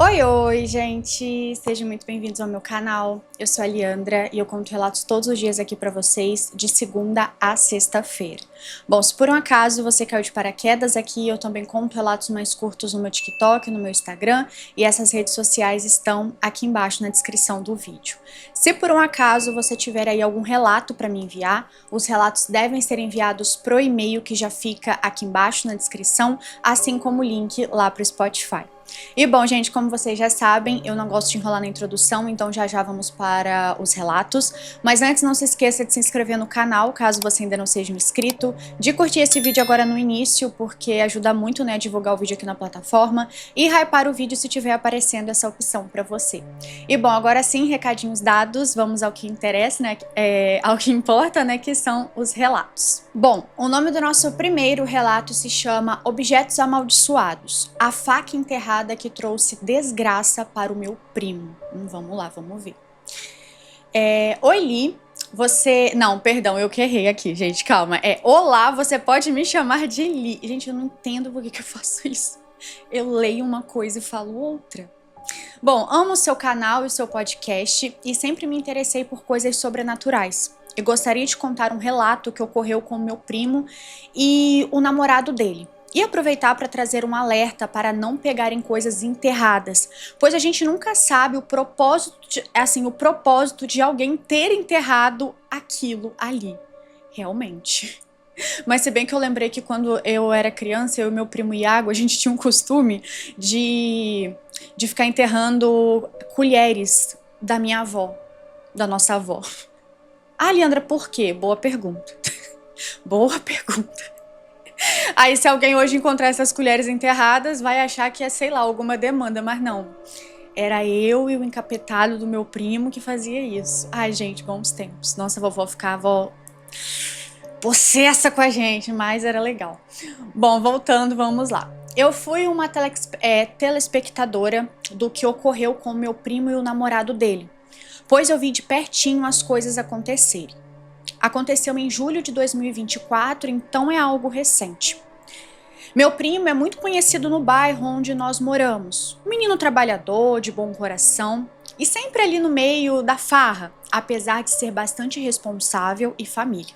Oi, oi, gente! Sejam muito bem-vindos ao meu canal. Eu sou a Liandra e eu conto relatos todos os dias aqui pra vocês, de segunda a sexta-feira. Bom, se por um acaso você caiu de paraquedas aqui, eu também conto relatos mais curtos no meu TikTok, no meu Instagram, e essas redes sociais estão aqui embaixo na descrição do vídeo. Se por um acaso você tiver aí algum relato pra me enviar, os relatos devem ser enviados pro e-mail que já fica aqui embaixo na descrição, assim como o link lá pro Spotify. E bom, gente, como vocês já sabem, eu não gosto de enrolar na introdução, então já vamos para os relatos. Mas antes, não se esqueça de se inscrever no canal, caso você ainda não seja um inscrito, de curtir esse vídeo agora no início, porque ajuda muito, né, a divulgar o vídeo aqui na plataforma, e hypar o vídeo se tiver aparecendo essa opção para você. E bom, agora sim, recadinhos dados, vamos ao que interessa, né, ao que importa, né, que são os relatos. Bom, o nome do nosso primeiro relato se chama Objetos Amaldiçoados, a faca enterrada que trouxe desgraça para o meu primo. Vamos lá, vamos ver. Oi, Li, você... Não, perdão, eu que errei aqui, gente, calma. Olá, você pode me chamar de Li. Gente, eu não entendo por que eu faço isso. Eu leio uma coisa e falo outra. Bom, amo o seu canal e o seu podcast e sempre me interessei por coisas sobrenaturais. Eu gostaria de contar um relato que ocorreu com o meu primo e o namorado dele. E aproveitar para trazer um alerta para não pegarem coisas enterradas, pois a gente nunca sabe o propósito de alguém ter enterrado aquilo ali, realmente. Mas se bem que eu lembrei que quando eu era criança, eu e meu primo Iago, a gente tinha um costume de ficar enterrando colheres da minha avó, da nossa avó. Ah, Leandra, por quê? Boa pergunta. Boa pergunta. Aí se alguém hoje encontrar essas colheres enterradas, vai achar que é, sei lá, alguma demanda, mas não. Era eu e o encapetado do meu primo que fazia isso. Ai, gente, bons tempos. Nossa, a vovó ficava possessa com a gente, mas era legal. Bom, voltando, vamos lá. Eu fui uma telespectadora do que ocorreu com meu primo e o namorado dele, pois eu vi de pertinho as coisas acontecerem. Aconteceu em julho de 2024, então é algo recente. Meu primo é muito conhecido no bairro onde nós moramos. Um menino trabalhador, de bom coração e sempre ali no meio da farra, apesar de ser bastante responsável e família.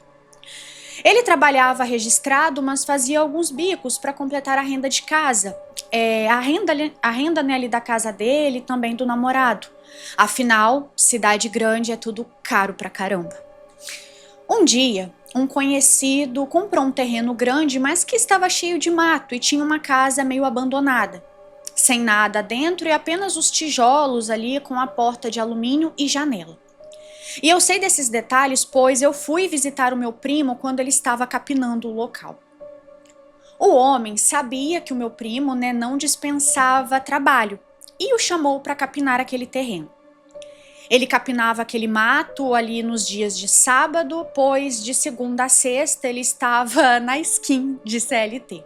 Ele trabalhava registrado, mas fazia alguns bicos para completar a renda de casa. A renda né, ali da casa dele e também do namorado. Afinal, cidade grande é tudo caro pra caramba. Um dia, um conhecido comprou um terreno grande, mas que estava cheio de mato e tinha uma casa meio abandonada. Sem nada dentro e apenas os tijolos ali com a porta de alumínio e janela. E eu sei desses detalhes, pois eu fui visitar o meu primo quando ele estava capinando o local. O homem sabia que o meu primo, né, não dispensava trabalho e o chamou para capinar aquele terreno. Ele capinava aquele mato ali nos dias de sábado, pois de segunda a sexta ele estava na skin de CLT.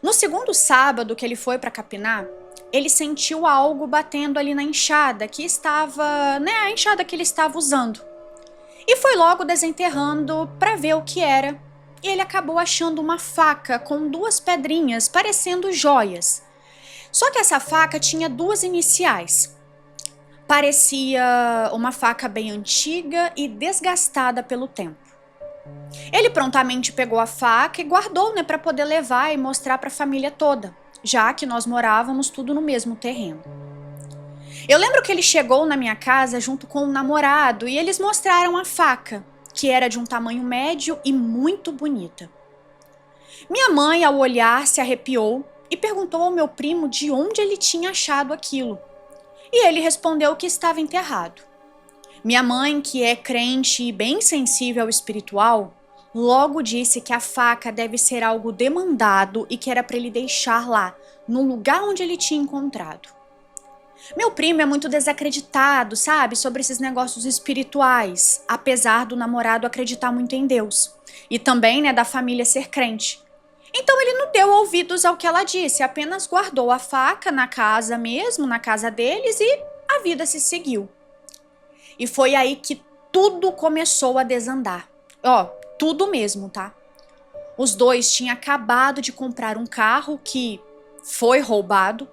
No segundo sábado que ele foi para capinar, ele sentiu algo batendo ali na enxada que estava, né, a enxada que ele estava usando. E foi logo desenterrando para ver o que era. E ele acabou achando uma faca com duas pedrinhas parecendo joias. Só que essa faca tinha duas iniciais. Parecia uma faca bem antiga e desgastada pelo tempo. Ele prontamente pegou a faca e guardou, né, para poder levar e mostrar para a família toda, já que nós morávamos tudo no mesmo terreno. Eu lembro que ele chegou na minha casa junto com um namorado e eles mostraram a faca, que era de um tamanho médio e muito bonita. Minha mãe, ao olhar, se arrepiou e perguntou ao meu primo de onde ele tinha achado aquilo. E ele respondeu que estava enterrado. Minha mãe, que é crente e bem sensível ao espiritual, logo disse que a faca deve ser algo demandado e que era para ele deixar lá, no lugar onde ele tinha encontrado. Meu primo é muito desacreditado, sabe, sobre esses negócios espirituais, apesar do namorado acreditar muito em Deus. E também, né, da família ser crente. Então ele não deu ouvidos ao que ela disse, apenas guardou a faca na casa mesmo, na casa deles, e a vida se seguiu. E foi aí que tudo começou a desandar. Ó, tudo mesmo, tá? Os dois tinham acabado de comprar um carro que foi roubado.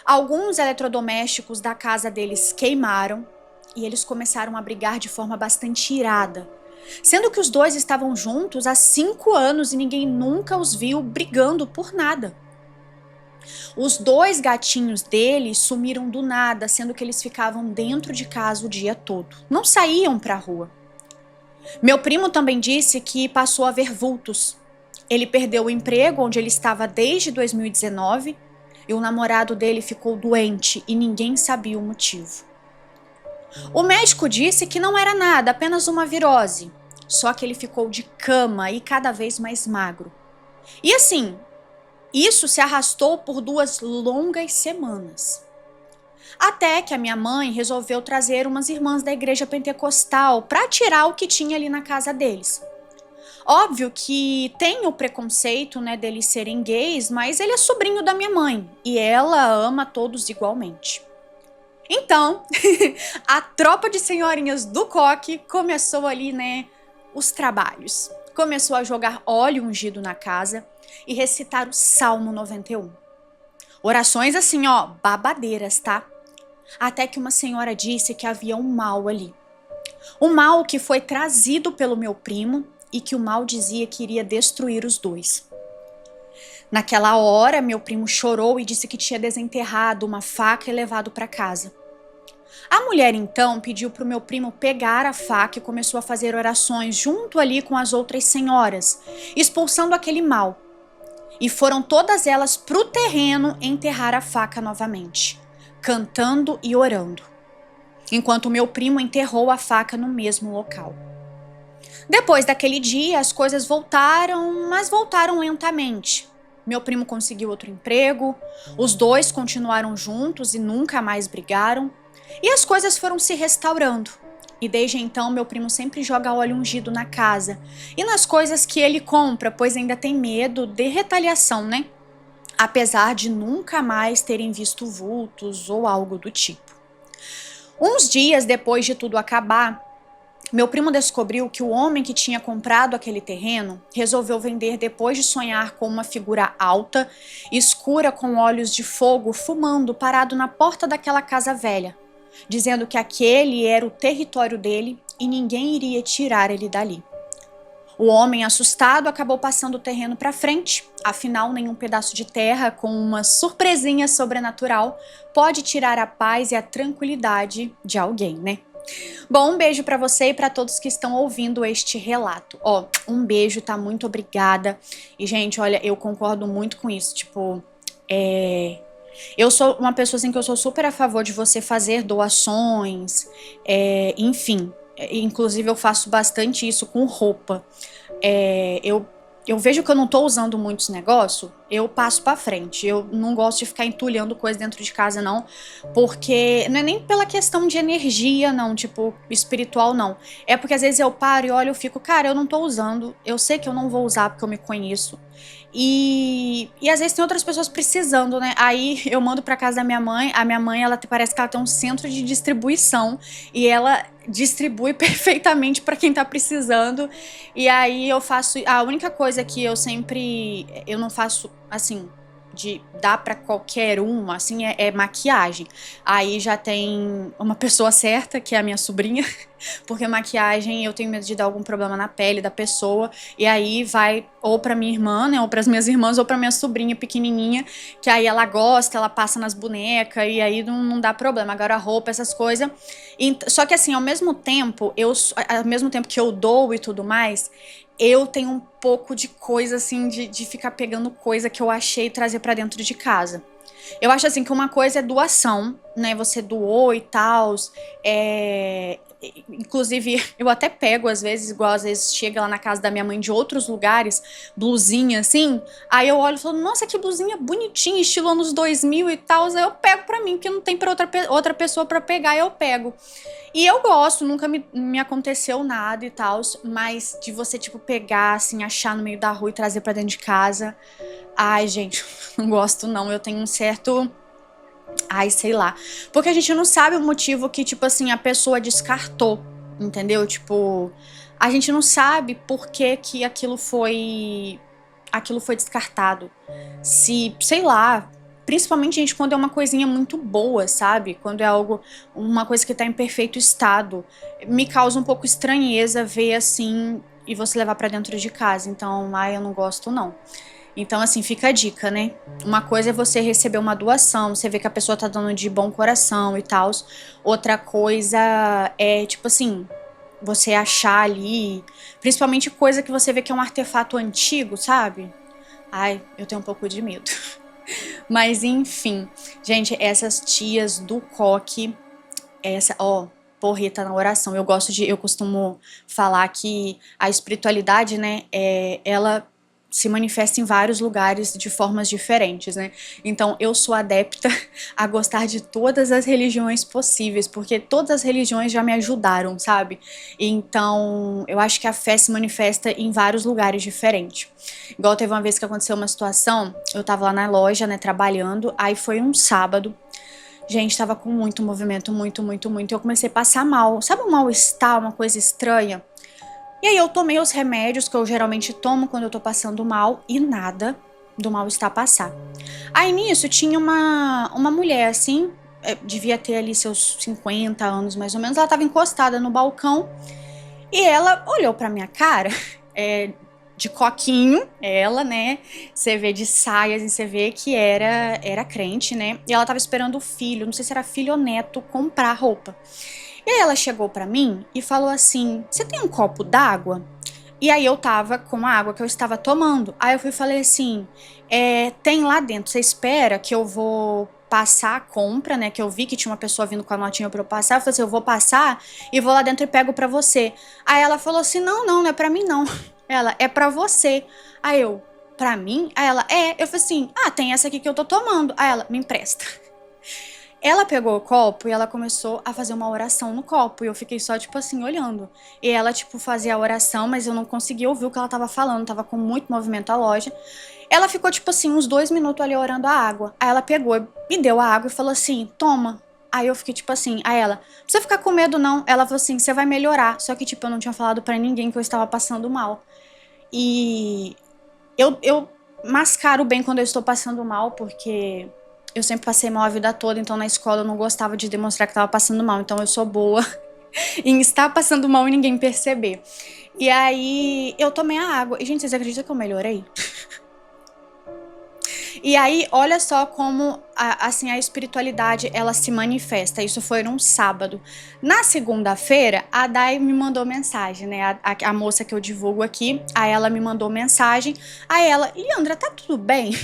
Alguns eletrodomésticos da casa deles queimaram e eles começaram a brigar de forma bastante irada. Sendo que os dois estavam juntos há 5 anos e ninguém nunca os viu brigando por nada. Os 2 gatinhos dele sumiram do nada, sendo que eles ficavam dentro de casa o dia todo. Não saíam pra rua. Meu primo também disse que passou a ver vultos. Ele perdeu o emprego onde ele estava desde 2019 e o namorado dele ficou doente e ninguém sabia o motivo. O médico disse que não era nada, apenas uma virose. Só que ele ficou de cama e cada vez mais magro. E assim, isso se arrastou por 2 longas semanas. Até que a minha mãe resolveu trazer umas irmãs da igreja pentecostal para tirar o que tinha ali na casa deles. Óbvio que tem o preconceito, né, deles serem gays, mas ele é sobrinho da minha mãe e ela ama todos igualmente. Então, a tropa de senhorinhas do coque começou ali, né, os trabalhos. Começou a jogar óleo ungido na casa e recitar o Salmo 91. Orações assim, ó, babadeiras, tá? Até que uma senhora disse que havia um mal ali. Um mal que foi trazido pelo meu primo e que o mal dizia que iria destruir os 2. Naquela hora, meu primo chorou e disse que tinha desenterrado uma faca e levado para casa. A mulher então pediu para o meu primo pegar a faca e começou a fazer orações junto ali com as outras senhoras, expulsando aquele mal. E foram todas elas para o terreno enterrar a faca novamente, cantando e orando, enquanto meu primo enterrou a faca no mesmo local. Depois daquele dia, as coisas voltaram, mas voltaram lentamente. Meu primo conseguiu outro emprego, os 2 continuaram juntos e nunca mais brigaram, e as coisas foram se restaurando. E desde então, meu primo sempre joga óleo ungido na casa e nas coisas que ele compra, pois ainda tem medo de retaliação, né? Apesar de nunca mais terem visto vultos ou algo do tipo. Uns dias depois de tudo acabar, meu primo descobriu que o homem que tinha comprado aquele terreno resolveu vender depois de sonhar com uma figura alta, escura com olhos de fogo, fumando, parado na porta daquela casa velha, dizendo que aquele era o território dele e ninguém iria tirar ele dali. O homem, assustado, acabou passando o terreno para frente, afinal nenhum pedaço de terra com uma surpresinha sobrenatural pode tirar a paz e a tranquilidade de alguém, né? Bom, um beijo pra você e pra todos que estão ouvindo este relato. Ó, um beijo, tá? Muito obrigada. E, gente, olha, eu concordo muito com isso. Tipo, eu sou uma pessoa assim que eu sou super a favor de você fazer doações, enfim. Inclusive, eu faço bastante isso com roupa. Eu vejo que eu não tô usando muitos negócios, eu passo pra frente. Eu não gosto de ficar entulhando coisa dentro de casa, não. Porque não é nem pela questão de energia, não, tipo, espiritual, não. É porque às vezes eu paro e olho e fico, cara, eu não tô usando. Eu sei que eu não vou usar porque eu me conheço. E às vezes tem outras pessoas precisando, né? Aí eu mando pra casa da minha mãe. A minha mãe, ela parece que ela tem um centro de distribuição. E ela distribui perfeitamente pra quem tá precisando. E aí eu faço... A única coisa que eu sempre... Eu não faço, assim, de dar pra qualquer um, assim, é maquiagem. Aí já tem uma pessoa certa, que é a minha sobrinha. Porque maquiagem eu tenho medo de dar algum problema na pele da pessoa. E aí vai ou pra minha irmã, né? Ou pras minhas irmãs, ou pra minha sobrinha pequenininha. Que aí ela gosta, ela passa nas bonecas. E aí não dá problema. Agora a roupa, essas coisas. Só que assim, ao mesmo tempo que eu dou e tudo mais, eu tenho um pouco de coisa assim, de ficar pegando coisa que eu achei e trazer pra dentro de casa. Eu acho assim que uma coisa é doação, né? Você doou e tal. Inclusive, eu até pego às vezes, igual às vezes chega lá na casa da minha mãe de outros lugares, blusinha assim. Aí eu olho e falo, nossa, que blusinha bonitinha, estilo anos 2000 e tal. Aí eu pego pra mim, porque não tem pra outra pessoa pra pegar, eu pego. E eu gosto, nunca me aconteceu nada e tal, mas de você, tipo, pegar, assim, achar no meio da rua e trazer pra dentro de casa. Ai, gente, não gosto não, eu tenho um certo... Ai, sei lá. Porque a gente não sabe o motivo que, tipo assim, a pessoa descartou, entendeu? Tipo, a gente não sabe por que aquilo foi descartado. Se, sei lá, principalmente, gente, quando é uma coisinha muito boa, sabe? Quando é algo, uma coisa que tá em perfeito estado. Me causa um pouco estranheza ver assim e você levar pra dentro de casa. Então, eu não gosto, não. Então, assim, fica a dica, né? Uma coisa é você receber uma doação, você vê que a pessoa tá dando de bom coração e tal. Outra coisa é, tipo assim, você achar ali, principalmente coisa que você vê que é um artefato antigo, sabe? Ai, eu tenho um pouco de medo. Mas enfim, gente, essas tias do coque, porreta na oração. Eu costumo falar que a espiritualidade, né, ela se manifesta em vários lugares de formas diferentes, né? Então eu sou adepta a gostar de todas as religiões possíveis, porque todas as religiões já me ajudaram, sabe? Então eu acho que a fé se manifesta em vários lugares diferentes. Igual teve uma vez que aconteceu uma situação, eu tava lá na loja, né, trabalhando, aí foi um sábado. Gente, tava com muito movimento, muito, muito, muito. Eu comecei a passar mal. Sabe um mal-estar, uma coisa estranha? E aí eu tomei os remédios que eu geralmente tomo quando eu tô passando mal e nada do mal-estar passar. Aí nisso tinha uma mulher assim, devia ter ali seus 50 anos mais ou menos. Ela tava encostada no balcão e ela olhou pra minha cara, de coquinho, ela, né? Você vê de saias e você vê que era crente, né? E ela tava esperando o filho, não sei se era filho ou neto, comprar roupa. E aí ela chegou pra mim e falou assim: "Você tem um copo d'água?" E aí eu tava com a água que eu estava tomando. Aí eu fui e falei assim: tem lá dentro, você espera que eu vou passar a compra, né? Que eu vi que tinha uma pessoa vindo com a notinha pra eu passar. Eu falei assim: eu vou passar e vou lá dentro e pego pra você. Aí ela falou assim: não, não, não é pra mim não. Ela, é pra você. Aí eu, pra mim? Aí ela, é. Eu falei assim: tem essa aqui que eu tô tomando. Aí ela, me empresta. Ela pegou o copo e ela começou a fazer uma oração no copo. E eu fiquei só, tipo assim, olhando. E ela, tipo, fazia a oração, mas eu não conseguia ouvir o que ela tava falando. Tava com muito movimento a loja. Ela ficou, tipo assim, uns 2 minutos ali orando a água. Aí ela pegou, me deu a água e falou assim: toma. Aí eu fiquei, tipo assim, aí ela, não precisa ficar com medo, não. Ela falou assim: você vai melhorar. Só que, tipo, eu não tinha falado pra ninguém que eu estava passando mal. E eu mascaro bem quando eu estou passando mal, porque eu sempre passei mal a vida toda, então na escola eu não gostava de demonstrar que estava passando mal. Então eu sou boa em estar passando mal e ninguém perceber. E aí eu tomei a água. E, gente, vocês acreditam que eu melhorei? E aí, olha só como assim a espiritualidade ela se manifesta. Isso foi num sábado. Na segunda-feira, a Dai me mandou mensagem, né? A moça que eu divulgo aqui, aí ela me mandou mensagem. Aí ela, Leandra, tá tudo bem?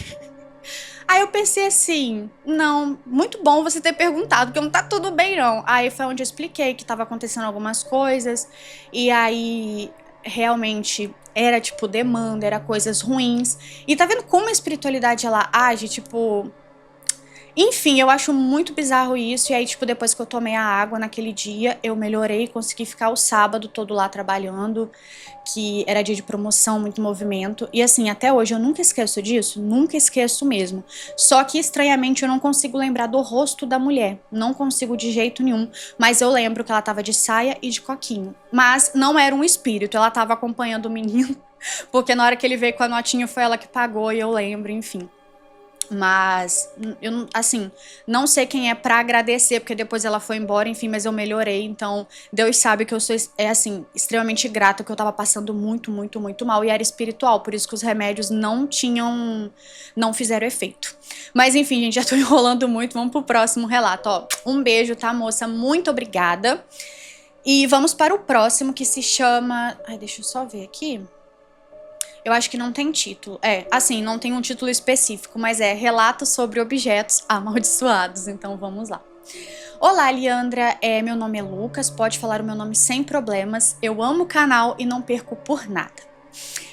Aí eu pensei assim, não, muito bom você ter perguntado, porque não tá tudo bem não. Aí foi onde eu expliquei que tava acontecendo algumas coisas, e aí realmente era tipo demanda, era coisas ruins. E tá vendo como a espiritualidade ela age, tipo, enfim, eu acho muito bizarro isso. E aí, tipo, depois que eu tomei a água naquele dia, eu melhorei, consegui ficar o sábado todo lá trabalhando, que era dia de promoção, muito movimento. E assim, até hoje eu nunca esqueço disso, nunca esqueço mesmo. Só que estranhamente eu não consigo lembrar do rosto da mulher, não consigo de jeito nenhum. Mas eu lembro que ela tava de saia e de coquinho. Mas não era um espírito, ela tava acompanhando o menino, porque na hora que ele veio com a notinha foi ela que pagou e eu lembro, enfim. Mas, eu, assim, não sei quem é pra agradecer, porque depois ela foi embora, enfim, mas eu melhorei. Então, Deus sabe que eu sou, assim, extremamente grata, que eu tava passando muito, muito, muito mal. E era espiritual, por isso que os remédios não fizeram efeito. Mas, enfim, gente, já tô enrolando muito. Vamos pro próximo relato, ó. Um beijo, tá, moça? Muito obrigada. E vamos para o próximo, que se chama... Ai, deixa eu só ver aqui. Eu acho que não tem título. Assim, não tem um título específico, mas é Relatos sobre Objetos Amaldiçoados. Então vamos lá. Olá, Leandra. Meu nome é Lucas, pode falar o meu nome sem problemas. Eu amo o canal e não perco por nada.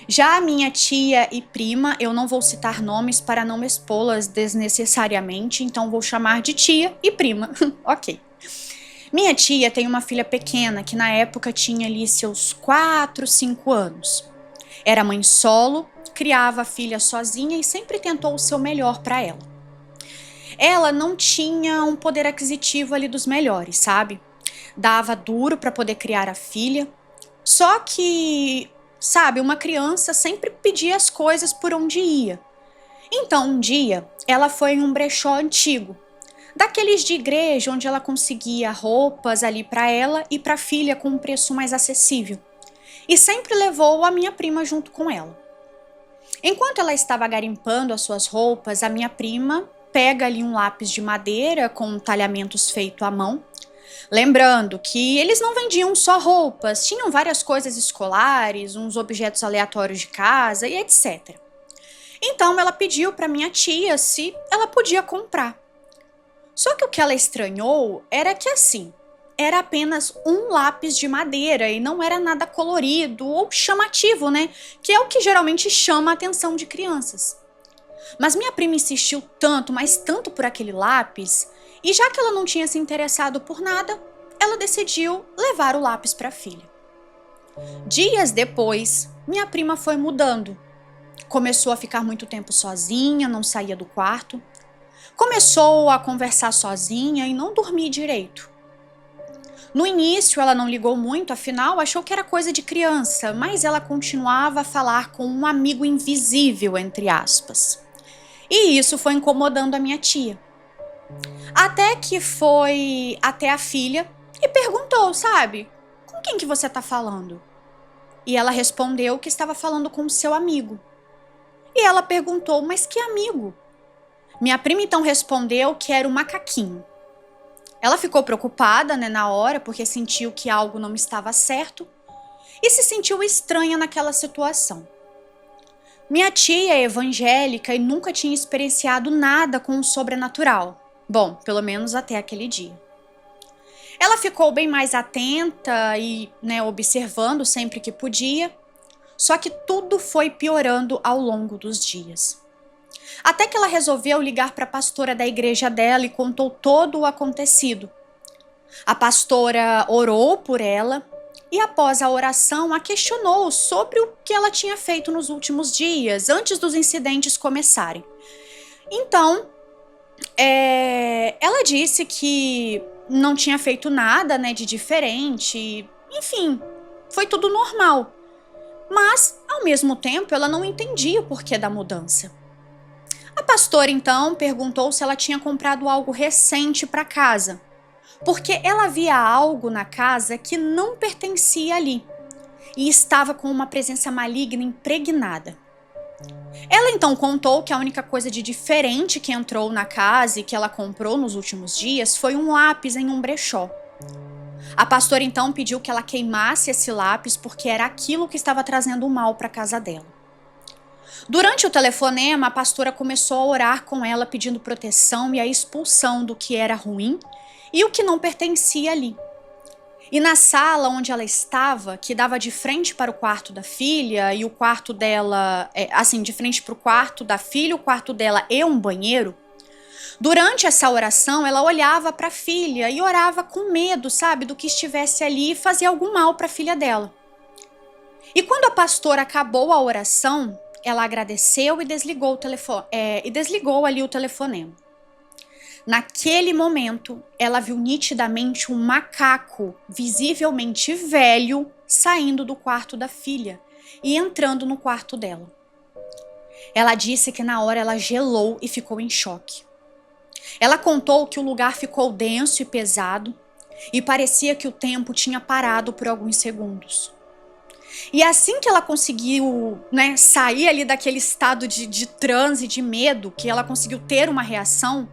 Já a minha tia e prima, eu não vou citar nomes para não expô-las desnecessariamente, então vou chamar de tia e prima. Ok. Minha tia tem uma filha pequena que na época tinha ali seus 4, 5 anos. Era mãe solo, criava a filha sozinha e sempre tentou o seu melhor para ela. Ela não tinha um poder aquisitivo ali dos melhores, sabe? Dava duro para poder criar a filha. Só que, sabe, uma criança sempre pedia as coisas por onde ia. Então, um dia, ela foi em um brechó antigo, daqueles de igreja onde ela conseguia roupas ali para ela e para a filha com um preço mais acessível. E sempre levou a minha prima junto com ela. Enquanto ela estava garimpando as suas roupas, a minha prima pega ali um lápis de madeira com talhamentos feitos à mão. Lembrando que eles não vendiam só roupas, tinham várias coisas escolares, uns objetos aleatórios de casa e etc. Então ela pediu para minha tia se ela podia comprar. Só que o que ela estranhou era que assim, era apenas um lápis de madeira e não era nada colorido ou chamativo, né? Que é o que geralmente chama a atenção de crianças. Mas minha prima insistiu tanto, mas tanto por aquele lápis, e já que ela não tinha se interessado por nada, ela decidiu levar o lápis para a filha. Dias depois, minha prima foi mudando. Começou a ficar muito tempo sozinha, não saía do quarto. Começou a conversar sozinha e não dormir direito. No início ela não ligou muito, afinal achou que era coisa de criança, mas ela continuava a falar com um amigo invisível, entre aspas. E isso foi incomodando a minha tia. Até que foi até a filha e perguntou, sabe, com quem que você tá falando? E ela respondeu que estava falando com o seu amigo. E ela perguntou, mas que amigo? Minha prima então respondeu que era o macaquinho. Ela ficou preocupada, né, na hora, porque sentiu que algo não estava certo e se sentiu estranha naquela situação. Minha tia é evangélica e nunca tinha experienciado nada com o sobrenatural. Bom, pelo menos até aquele dia. Ela ficou bem mais atenta e, né, observando sempre que podia, só que tudo foi piorando ao longo dos dias. Até que ela resolveu ligar para a pastora da igreja dela e contou todo o acontecido. A pastora orou por ela e, após a oração, a questionou sobre o que ela tinha feito nos últimos dias, antes dos incidentes começarem. Então, ela disse que não tinha feito nada, né, de diferente, enfim, foi tudo normal. Mas, ao mesmo tempo, ela não entendia o porquê da mudança. A pastora, então, perguntou se ela tinha comprado algo recente para casa, porque ela via algo na casa que não pertencia ali e estava com uma presença maligna impregnada. Ela então contou que a única coisa de diferente que entrou na casa e que ela comprou nos últimos dias foi um lápis em um brechó. A pastora então pediu que ela queimasse esse lápis porque era aquilo que estava trazendo o mal para a casa dela. Durante o telefonema, a pastora começou a orar com ela pedindo proteção e a expulsão do que era ruim e o que não pertencia ali. E na sala onde ela estava, que dava de frente para o quarto da filha e o quarto dela, assim, de frente para o quarto da filha, o quarto dela e um banheiro, durante essa oração ela olhava para a filha e orava com medo, sabe, do que estivesse ali e fazia algum mal para a filha dela. E quando a pastora acabou a oração, ela agradeceu e desligou o telefone, desligou ali o telefonema. Naquele momento, ela viu nitidamente um macaco, visivelmente velho, saindo do quarto da filha e entrando no quarto dela. Ela disse que na hora ela gelou e ficou em choque. Ela contou que o lugar ficou denso e pesado e parecia que o tempo tinha parado por alguns segundos. E assim que ela conseguiu, né, sair ali daquele estado de transe, de medo, que ela conseguiu ter uma reação,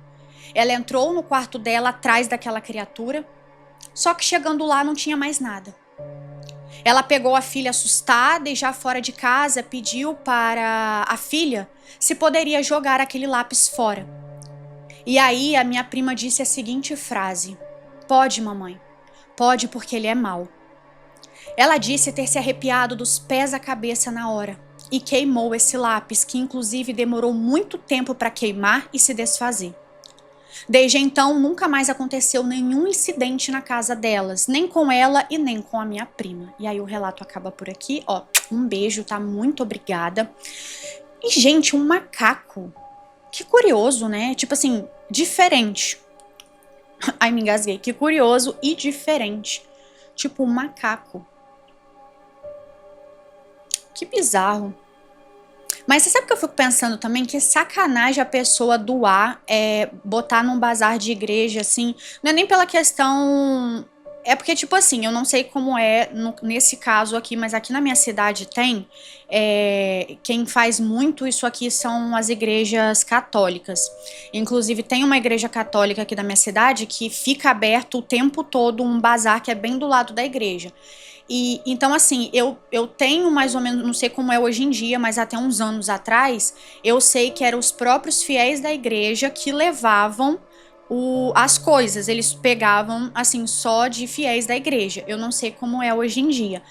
ela entrou no quarto dela atrás daquela criatura, só que chegando lá não tinha mais nada. Ela pegou a filha assustada e já fora de casa pediu para a filha se poderia jogar aquele lápis fora. E aí a minha prima disse a seguinte frase: "Pode, mamãe, pode porque ele é mau." Ela disse ter se arrepiado dos pés à cabeça na hora e queimou esse lápis, que inclusive demorou muito tempo para queimar e se desfazer. Desde então, nunca mais aconteceu nenhum incidente na casa delas, nem com ela e nem com a minha prima. E aí o relato acaba por aqui, ó. Um beijo, tá? Muito obrigada. E, gente, um macaco. Que curioso, né? Tipo assim, diferente. Ai, me engasguei. Que curioso e diferente. Tipo um macaco. Que bizarro. Mas você sabe que eu fico pensando também que sacanagem a pessoa doar, botar num bazar de igreja, assim, não é nem pela questão. É porque, tipo assim, eu não sei como é nesse caso aqui, mas aqui na minha cidade tem. Quem faz muito isso aqui são as igrejas católicas. Inclusive, tem uma igreja católica aqui da minha cidade que fica aberto o tempo todo um bazar que é bem do lado da igreja. E então, assim, eu tenho mais ou menos, não sei como é hoje em dia, mas até uns anos atrás, eu sei que eram os próprios fiéis da igreja que levavam as coisas. Eles pegavam, assim, só de fiéis da igreja. Eu não sei como é hoje em dia.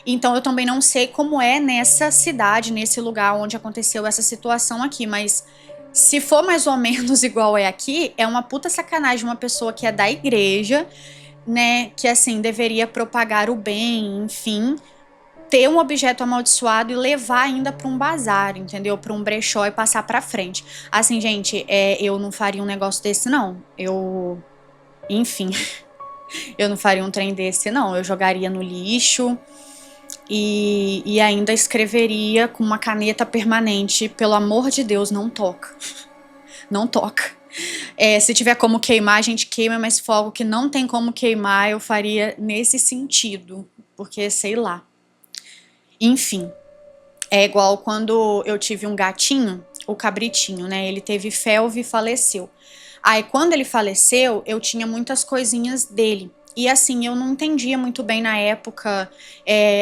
Então, eu também não sei como é nessa cidade, nesse lugar onde aconteceu essa situação aqui, mas. Se for mais ou menos igual é aqui, é uma puta sacanagem uma pessoa que é da igreja, né, que assim, deveria propagar o bem, enfim, ter um objeto amaldiçoado e levar ainda para um bazar, entendeu? Para um brechó e passar para frente. Assim, gente, eu não faria um negócio desse, não. Enfim, eu não faria um trem desse, não. Eu jogaria no lixo e ainda escreveria com uma caneta permanente, pelo amor de Deus, não toca. Não toca. Se tiver como queimar, a gente queima, mas fogo que não tem como queimar, eu faria nesse sentido. Porque, sei lá. Enfim, é igual quando eu tive um gatinho, o cabritinho, né? Ele teve felve e faleceu. Aí, quando ele faleceu, eu tinha muitas coisinhas dele. E assim, eu não entendia muito bem na época.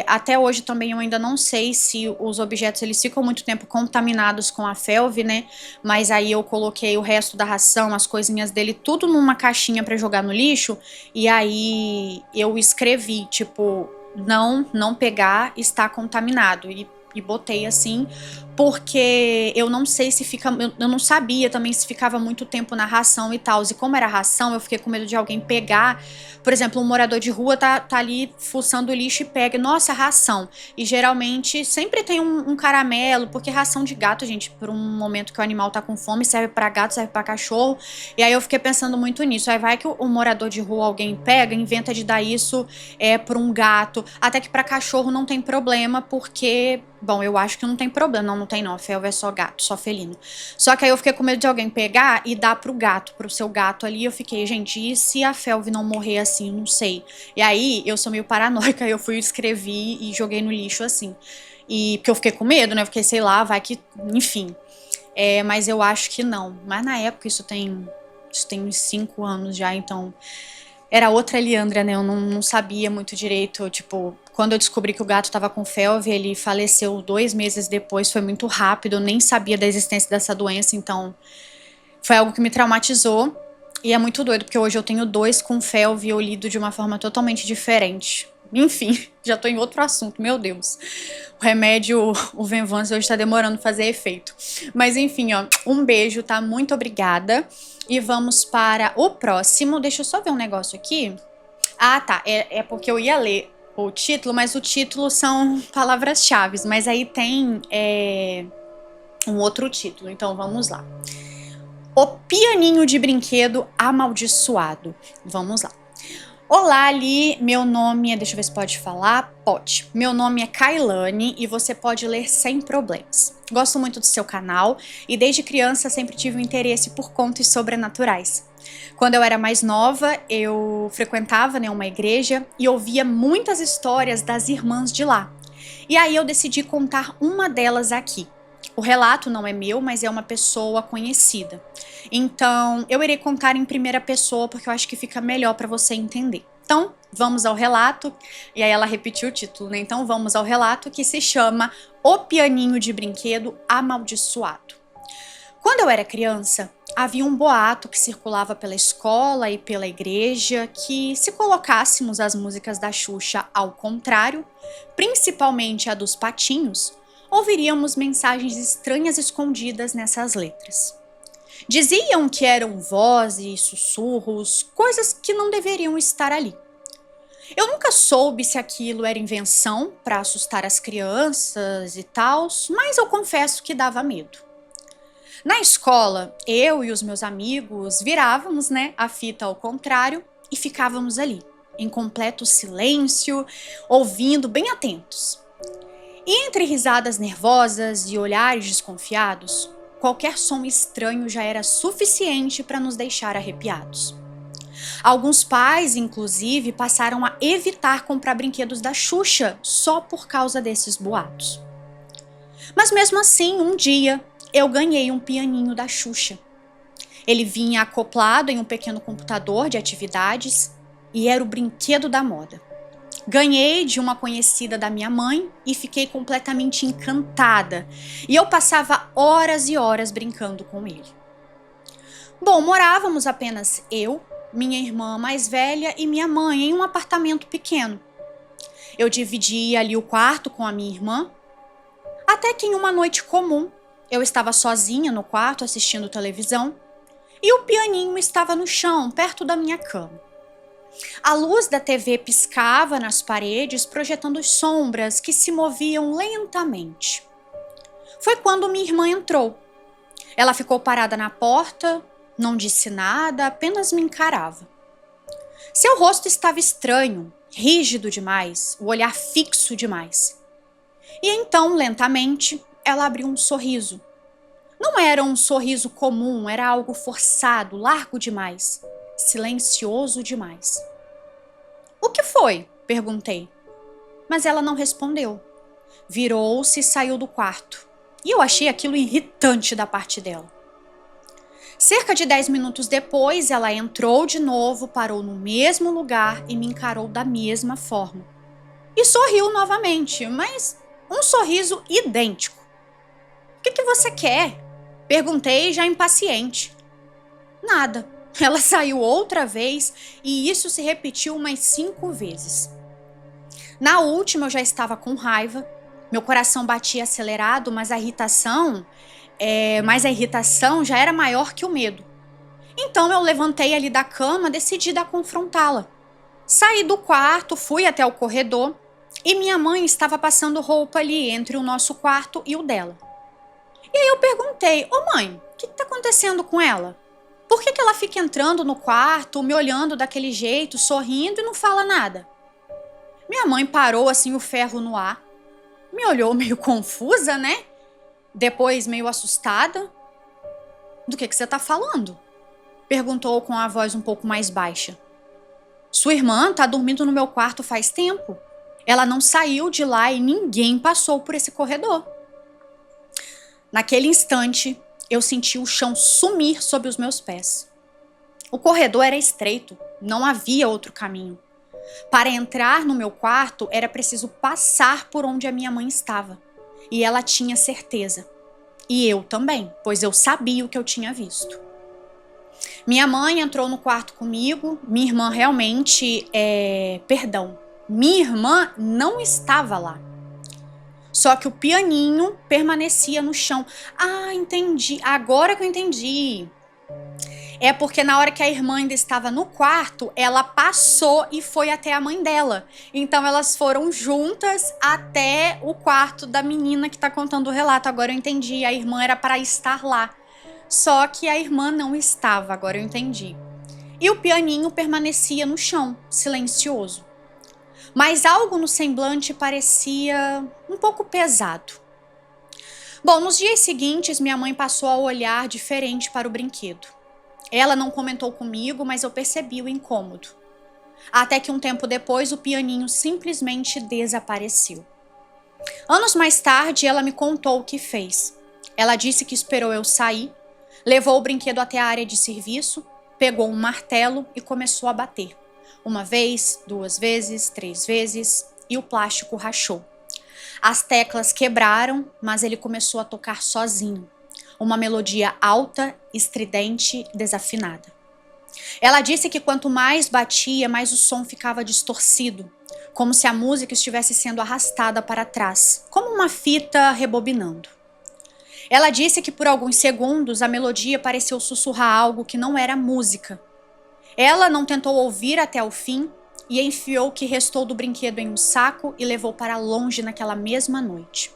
Até hoje também eu ainda não sei se os objetos eles ficam muito tempo contaminados com a felve, né? Mas aí eu coloquei o resto da ração, as coisinhas dele, tudo numa caixinha para jogar no lixo. E aí eu escrevi, tipo, não pegar, está contaminado. E botei assim, porque eu não sei se fica. Eu não sabia também se ficava muito tempo na ração e tal. E como era ração, eu fiquei com medo de alguém pegar. Por exemplo, um morador de rua tá ali fuçando o lixo e pega. Nossa, ração. E geralmente sempre tem um caramelo, porque ração de gato, gente, por um momento que o animal tá com fome, serve pra gato, serve pra cachorro. E aí eu fiquei pensando muito nisso. Aí vai que o morador de rua alguém pega, inventa de dar isso pra um gato. Até que pra cachorro não tem problema, porque. Bom, eu acho que não tem problema. Não tem não. A felva é só gato, só felino. Só que aí eu fiquei com medo de alguém pegar e dar pro gato, pro seu gato ali. Eu fiquei, gente, e se a felve não morrer assim? Não sei. E aí eu sou meio paranoica. Eu fui, escrevi e joguei no lixo assim. E porque eu fiquei com medo, né? Eu fiquei, sei lá, vai que. Enfim. Mas eu acho que não. Mas na época isso tem uns 5 anos já, então. Era outra Leandra, né? Eu não sabia muito direito. Tipo, quando eu descobri que o gato tava com felve, ele faleceu 2 meses depois. Foi muito rápido, eu nem sabia da existência dessa doença, então foi algo que me traumatizou. E é muito doido, porque hoje eu tenho 2 com felve e eu lido de uma forma totalmente diferente. Enfim, já tô em outro assunto, meu Deus. O remédio, o Venvance, hoje tá demorando fazer efeito. Mas enfim, ó, um beijo, tá? Muito obrigada. E vamos para o próximo. Deixa eu só ver um negócio aqui. Ah, tá. É porque eu ia ler o título, mas o título são palavras-chave. Mas aí tem um outro título. Então vamos lá. O pianinho de brinquedo amaldiçoado. Vamos lá. Olá, Ali. Meu nome é. Deixa eu ver se pode falar. Pode. Meu nome é Kailane e você pode ler sem problemas. Gosto muito do seu canal e desde criança sempre tive um interesse por contos sobrenaturais. Quando eu era mais nova, eu frequentava, né, uma igreja e ouvia muitas histórias das irmãs de lá. E aí eu decidi contar uma delas aqui. O relato não é meu, mas é uma pessoa conhecida. Então, eu irei contar em primeira pessoa porque eu acho que fica melhor para você entender. Então, vamos ao relato. E aí ela repetiu o título, né? Então, vamos ao relato que se chama O Pianinho de Brinquedo Amaldiçoado. Quando eu era criança, havia um boato que circulava pela escola e pela igreja que, se colocássemos as músicas da Xuxa ao contrário, principalmente a dos Patinhos, ouviríamos mensagens estranhas escondidas nessas letras. Diziam que eram vozes, sussurros, coisas que não deveriam estar ali. Eu nunca soube se aquilo era invenção para assustar as crianças e tal, mas eu confesso que dava medo. Na escola, eu e os meus amigos virávamos, né, a fita ao contrário e ficávamos ali, em completo silêncio, ouvindo bem atentos. E entre risadas nervosas e olhares desconfiados, qualquer som estranho já era suficiente para nos deixar arrepiados. Alguns pais, inclusive, passaram a evitar comprar brinquedos da Xuxa só por causa desses boatos. Mas mesmo assim, um dia, eu ganhei um pianinho da Xuxa. Ele vinha acoplado em um pequeno computador de atividades e era o brinquedo da moda. Ganhei de uma conhecida da minha mãe e fiquei completamente encantada. E eu passava horas e horas brincando com ele. Bom, morávamos apenas eu, minha irmã mais velha e minha mãe em um apartamento pequeno. Eu dividia ali o quarto com a minha irmã, até que em uma noite comum, eu estava sozinha no quarto assistindo televisão e o pianinho estava no chão, perto da minha cama. A luz da TV piscava nas paredes, projetando sombras que se moviam lentamente. Foi quando minha irmã entrou. Ela ficou parada na porta, não disse nada, apenas me encarava. Seu rosto estava estranho, rígido demais, o olhar fixo demais. E então, lentamente, ela abriu um sorriso. Não era um sorriso comum, era algo forçado, largo demais, silencioso demais. "O que foi?" perguntei. Mas ela não respondeu. Virou-se e saiu do quarto. E eu achei aquilo irritante da parte dela. Cerca de 10 minutos depois, ela entrou de novo, parou no mesmo lugar e me encarou da mesma forma. E sorriu novamente, mas um sorriso idêntico. "O que você quer?" perguntei, já impaciente. Nada. Ela saiu outra vez e isso se repetiu umas 5 vezes. Na última eu já estava com raiva, meu coração batia acelerado, mas a irritação já era maior que o medo. Então eu levantei ali da cama, decidida a confrontá-la. Saí do quarto, fui até o corredor e minha mãe estava passando roupa ali entre o nosso quarto e o dela. E aí eu perguntei: "Ô mãe, o que está acontecendo com ela? Por que ela fica entrando no quarto, me olhando daquele jeito, sorrindo e não fala nada?" Minha mãe parou assim o ferro no ar, me olhou meio confusa, né? Depois meio assustada. "Do que você está falando?" perguntou com a voz um pouco mais baixa. "Sua irmã está dormindo no meu quarto faz tempo. Ela não saiu de lá e ninguém passou por esse corredor." Naquele instante, eu senti o chão sumir sob os meus pés. O corredor era estreito, não havia outro caminho. Para entrar no meu quarto, era preciso passar por onde a minha mãe estava. E ela tinha certeza. E eu também, pois eu sabia o que eu tinha visto. Minha mãe entrou no quarto comigo, minha irmã minha irmã não estava lá. Só que o pianinho permanecia no chão. Ah, entendi. Agora que eu entendi. É porque na hora que a irmã ainda estava no quarto, ela passou e foi até a mãe dela. Então elas foram juntas até o quarto da menina que está contando o relato. Agora eu entendi. A irmã era para estar lá. Só que a irmã não estava. Agora eu entendi. E o pianinho permanecia no chão, silencioso. Mas algo no semblante parecia um pouco pesado. Bom, nos dias seguintes, minha mãe passou a olhar diferente para o brinquedo. Ela não comentou comigo, mas eu percebi o incômodo. Até que um tempo depois, o pianinho simplesmente desapareceu. Anos mais tarde, ela me contou o que fez. Ela disse que esperou eu sair, levou o brinquedo até a área de serviço, pegou um martelo e começou a bater. 1 vez, 2 vezes, 3 vezes e o plástico rachou. As teclas quebraram, mas ele começou a tocar sozinho. Uma melodia alta, estridente, desafinada. Ela disse que quanto mais batia, mais o som ficava distorcido, como se a música estivesse sendo arrastada para trás, como uma fita rebobinando. Ela disse que por alguns segundos a melodia pareceu sussurrar algo que não era música. Ela não tentou ouvir até o fim e enfiou o que restou do brinquedo em um saco e levou para longe naquela mesma noite.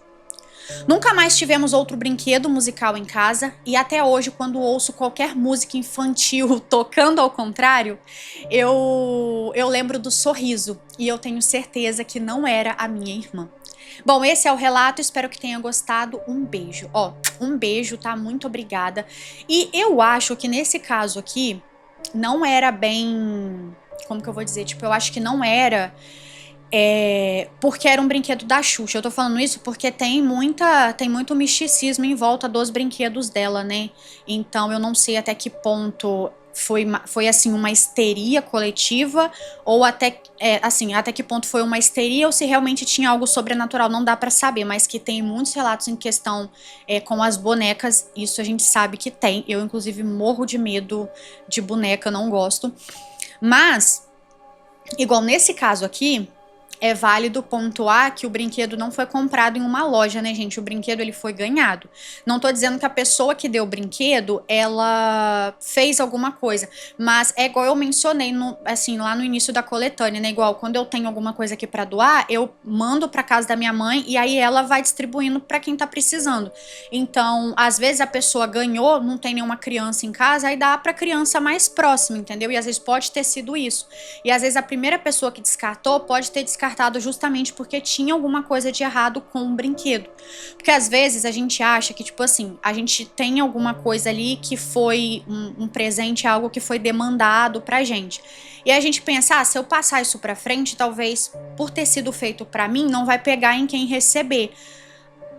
Nunca mais tivemos outro brinquedo musical em casa e até hoje, quando ouço qualquer música infantil tocando ao contrário, eu lembro do sorriso e eu tenho certeza que não era a minha irmã. Bom, esse é o relato, espero que tenha gostado. Um beijo. Ó, um beijo, tá? Muito obrigada. E eu acho que nesse caso aqui, não era bem... Como que eu vou dizer? Tipo, eu acho que não era... porque era um brinquedo da Xuxa. Eu tô falando isso porque tem muito misticismo em volta dos brinquedos dela, né? Então eu não sei até que ponto foi assim uma histeria coletiva ou até até que ponto foi uma histeria ou se realmente tinha algo sobrenatural, não dá pra saber, mas que tem muitos relatos em questão com as bonecas, isso a gente sabe que tem. Eu inclusive morro de medo de boneca, não gosto. Mas igual nesse caso aqui, é válido pontuar que o brinquedo não foi comprado em uma loja, né, gente? O brinquedo, ele foi ganhado. Não tô dizendo que a pessoa que deu o brinquedo, ela fez alguma coisa, mas é igual eu mencionei, lá no início da coletânea, né? Igual, quando eu tenho alguma coisa aqui pra doar, eu mando pra casa da minha mãe e aí ela vai distribuindo pra quem tá precisando. Então, às vezes a pessoa ganhou, não tem nenhuma criança em casa, aí dá pra criança mais próxima, entendeu? E às vezes pode ter sido isso. E às vezes a primeira pessoa que descartou pode ter descartado justamente porque tinha alguma coisa de errado com o brinquedo. Porque às vezes a gente acha que, tipo assim, a gente tem alguma coisa ali que foi um presente, algo que foi demandado pra gente. E a gente pensa, se eu passar isso pra frente, talvez por ter sido feito pra mim, não vai pegar em quem receber.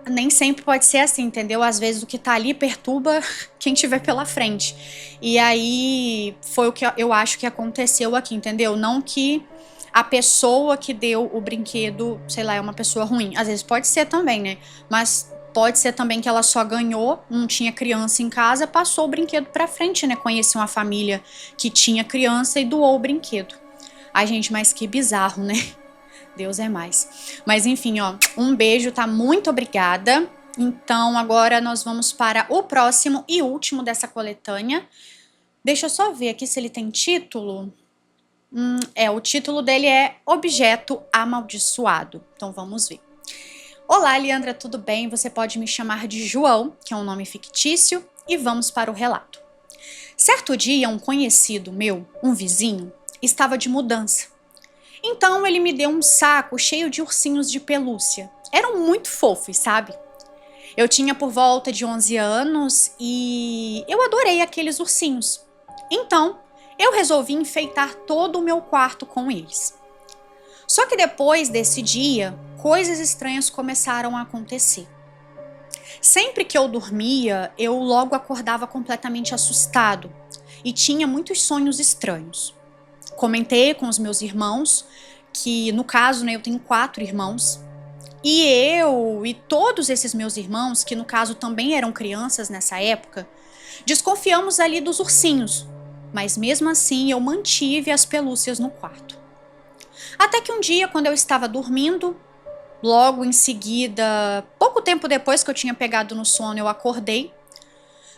Nem sempre pode ser assim, entendeu? Às vezes o que tá ali perturba quem tiver pela frente. E aí foi o que eu acho que aconteceu aqui, entendeu? Não que a pessoa que deu o brinquedo, sei lá, é uma pessoa ruim. Às vezes pode ser também, né? Mas pode ser também que ela só ganhou, não tinha criança em casa, passou o brinquedo pra frente, né? Conheceu uma família que tinha criança e doou o brinquedo. Ai, gente, mas que bizarro, né? Deus é mais. Mas enfim, ó, um beijo, tá? Muito obrigada. Então agora nós vamos para o próximo e último dessa coletânea. Deixa eu só ver aqui se ele tem título. O título dele é Objeto Amaldiçoado. Então vamos ver. Olá, Leandra, tudo bem? Você pode me chamar de João, que é um nome fictício, e vamos para o relato. Certo dia, um conhecido meu, um vizinho, estava de mudança. Então ele me deu um saco cheio de ursinhos de pelúcia. Eram muito fofos, sabe? Eu tinha por volta de 11 anos e eu adorei aqueles ursinhos. Então, eu resolvi enfeitar todo o meu quarto com eles. Só que depois desse dia, coisas estranhas começaram a acontecer. Sempre que eu dormia, eu logo acordava completamente assustado e tinha muitos sonhos estranhos. Comentei com os meus irmãos, que no caso, né, eu tenho 4 irmãos, e eu e todos esses meus irmãos, que no caso também eram crianças nessa época, desconfiamos ali dos ursinhos, mas mesmo assim eu mantive as pelúcias no quarto. Até que um dia, quando eu estava dormindo, logo em seguida, pouco tempo depois que eu tinha pegado no sono, eu acordei.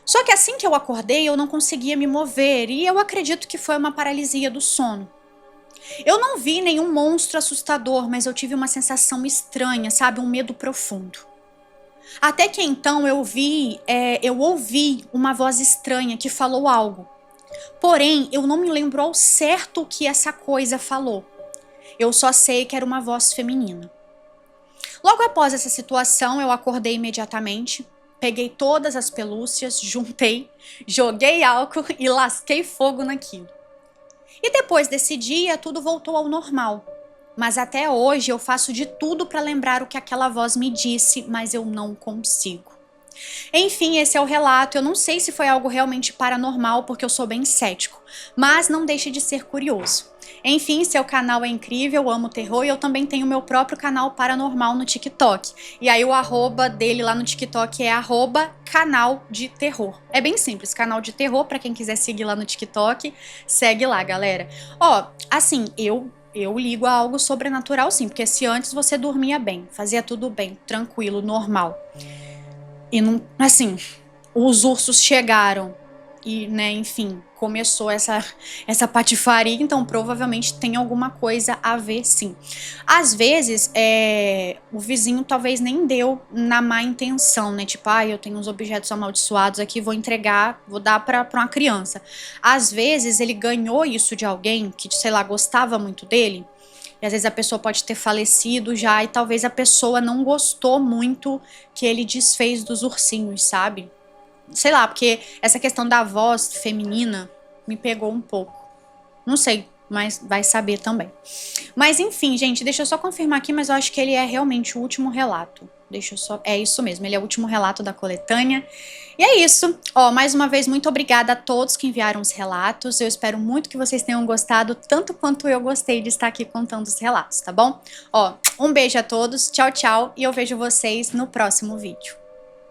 Só que assim que eu acordei, eu não conseguia me mover e eu acredito que foi uma paralisia do sono. Eu não vi nenhum monstro assustador, mas eu tive uma sensação estranha, sabe? Um medo profundo. Até que então eu ouvi uma voz estranha que falou algo. Porém, eu não me lembro ao certo o que essa coisa falou. Eu só sei que era uma voz feminina. Logo após essa situação, eu acordei imediatamente, peguei todas as pelúcias, juntei, joguei álcool e lasquei fogo naquilo. E depois desse dia, tudo voltou ao normal. Mas até hoje eu faço de tudo para lembrar o que aquela voz me disse, mas eu não consigo. Enfim, esse é o relato. Eu não sei se foi algo realmente paranormal, porque eu sou bem cético, mas não deixe de ser curioso. Enfim, seu canal é incrível, eu amo terror e eu também tenho meu próprio canal paranormal no TikTok. E aí o arroba dele lá no TikTok é @canal de terror. É bem simples, canal de terror, pra quem quiser seguir lá no TikTok, segue lá, galera. Ó, assim, eu ligo a algo sobrenatural sim, porque se antes você dormia bem, fazia tudo bem, tranquilo, normal, e não, assim, os ursos chegaram e, né, enfim, começou essa patifaria, então provavelmente tem alguma coisa a ver sim. Às vezes, o vizinho talvez nem deu na má intenção, né, tipo, eu tenho uns objetos amaldiçoados aqui, vou entregar, vou dar pra uma criança. Às vezes ele ganhou isso de alguém que, sei lá, gostava muito dele, E às vezes a pessoa pode ter falecido já e talvez a pessoa não gostou muito que ele desfez dos ursinhos, sabe? Sei lá, porque essa questão da voz feminina me pegou um pouco. Não sei, mas vai saber também. Mas enfim, gente, deixa eu só confirmar aqui, mas eu acho que ele é realmente o último relato. Deixa eu só... É isso mesmo, ele é o último relato da coletânea. E é isso. Ó, mais uma vez, muito obrigada a todos que enviaram os relatos. Eu espero muito que vocês tenham gostado, tanto quanto eu gostei de estar aqui contando os relatos, tá bom? Ó, um beijo a todos, tchau, tchau, e eu vejo vocês no próximo vídeo.